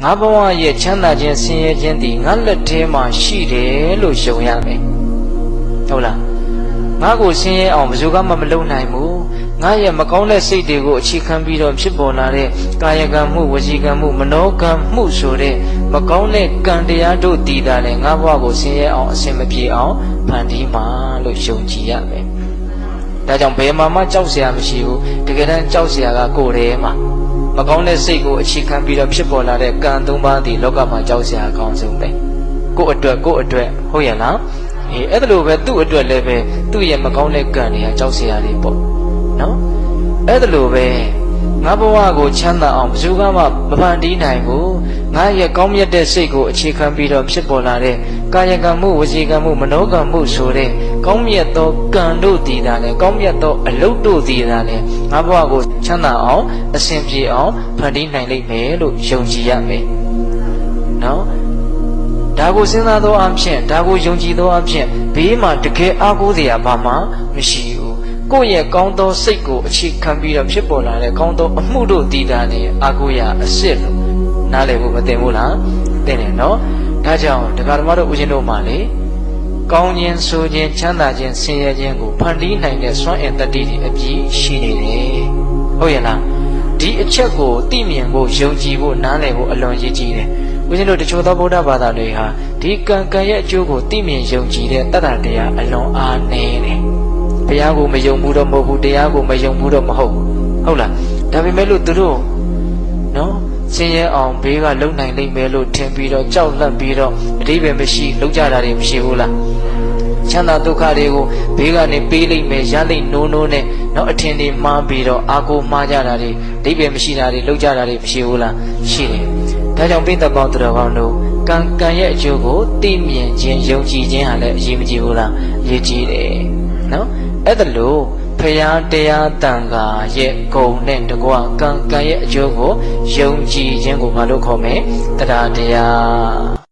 ငါဘဝရဲ့ချမ်းသာခြင်းဆင်းရဲခြင်းဒီငါလက်ထဲမှာရှိတယ်လို့ယုံရမယ်ဟုတ်လားငါကိုဆင်းရဲအောင်ဘယ်သူမှမလုပ်နိုင်ဘူးငါရဲ့မကောင်းတဲ့စိတ်တွေကိုအခြေခံပြီးတော့ဖြစ်ပေါ်လာတဲ့ကာယကံမှုဝစီကံမှုမနောကံမှုဆိုတဲ့မကောင်းတဲ့ကံတရားတို့တည်တာလေငါဘဝကိုဆင်းရဲအောင်အစင်မပြေအောင်ဖန်တီးမှာလို့ယုံကြည်ရမယ်ဒါကြောင့်ဘယ်မှကြောက်စရာမရှိဘူးတကယ်တမ်းကြောက်စရာကကိုယ်တည်းမှာမကောင်းတဲ့စိတ်ကိုအခြေခံပြီးတော့ဖြစ်ပေါ်လာတဲ့ကံ၃ပါးဒီလောကမှာကြောက်စရာအကောင်းဆုံးပဲကိုယ့်အတွက်ဟုတ်ရဲ့လားအဲ့ဒါလိုပဲသူ့အတွက်လည်းပဲသူ့ရဲ့မကောင်းတဲ့ကံတွေကကြောက်စရာတွေပေါ့နော်အဲ့ဒါလိုပဲငါဘဝကိုချမ်းသာအောင်ဘယ်သူမှမဖန်တီးနိုင်ဘူးငါရဲ့ကောင်းမြတ်တဲ့စိတ်ကိုအခြေခံပြီးတော့ဖြစ်ပေါ်လာတဲ့ကာယကံမှုဝစီကံမှုမနောကံမှုဆိုတဲ့ကောင်းမြတ်သောကံတို့တည်တာလေကောင်းမြတ်သောအလုပ်တို့တည်တာလေငါဘဝကိုချမ်းသာအောင်အစဉ်ပြေအောင်ဖန်တီးနိုင်လိမ့်မယ်လို့ယုံကြည်ရမယ်နော်ဒါကိုစဉ်းစားသောအဖြစ်ဒါကိုယုံကြည်သောအဖြစ်ဘေးမှာတကယ်အားကိုးစရာဘာမှမရှိဘူးကိုယ့်ရဲ့ကောင်းသောစိတ်ကိုအခြေခံပြီးတော့ဖြစ်ပေါ်လာတဲ့ကောင်းသောအမှုတို့တည်တာနဲ့အားကိုးရအစစ်လို့နားလည်ဖို့မသိဘူးလားသိတယ်နော်ဒါကြောင့်တရားဓမ္မတို့ဦးဇင်းတို့မှလေကောင်းခြင်းဆိုခြင်းချမ်းသာခြင်းဆင်းရဲခြင်းကိုဖန်တီးနိုင်တဲ့စွမ်းအင်တတ္တိတွေအပြည့်ရှိနေတယ်ဟုတ်ရဲ့လားဒီအချက်ကိုသိမြင်ဖို့ယုံကြည်ဖို့နားလည်ဖို့အလွန်ရည်ကြီးတယ်ဦးဇင်းတို့တချို့သောဗုဒ္ဓဘာသာတွေဟာဒီကံရဲ့အကျိုးကိုသိမြင်ယုံကြည်တဲ့တတ္တတရားအလွန်အားနည်းတယ်ဘုရားကိုမယုံဘူးတော့မဟုတ်ဘူးတရားကိုမယုံဘူးတော့မဟုတ်ဘူးဟုတ်လားဒါပေမဲ့လို့သူတို့နော်ဆင်းရဲအောင်ဘေးကလုံနိုင်လိမ့်မယ်လို့ထင်ပြီးတော့ကြောက်လန့်ပြီးတော့အတိပ္ပယ်မရှိလုံကြတာတွေမရှိဘူးလားချမ်းသာဒုက္ခတွေကိုဘေးကနေပေးလိမ့်မယ်ရလိမ့်နိုးနဲ့နော်အထင်တွေမှားပြီးတော့အာကိုမှားကြတာတွေအတိပ္ပယ်မရှိတာတွေလုံကြတာတွေမရှိဘူးလားရှိတယ်ဒါကြောင့်ပိဋကပေါင်းသူတော်ကောင်းတို့ကံရဲ့အကျိုးကိုသိမြင်ခြင်းယုံကြည်ခြင်းဟာလည်းအရေးမကြီးဘူးလားအရေးကြီးတယ်နော်အဲ့ဒါလို့ဖရာတရားတန်ခါရဲ့ဂုဏ်နဲ့တကွကံရဲ့အကျိုးကိုယုံကြည်ခြင်းကိုဘာလို့ခေါ်မလဲတရား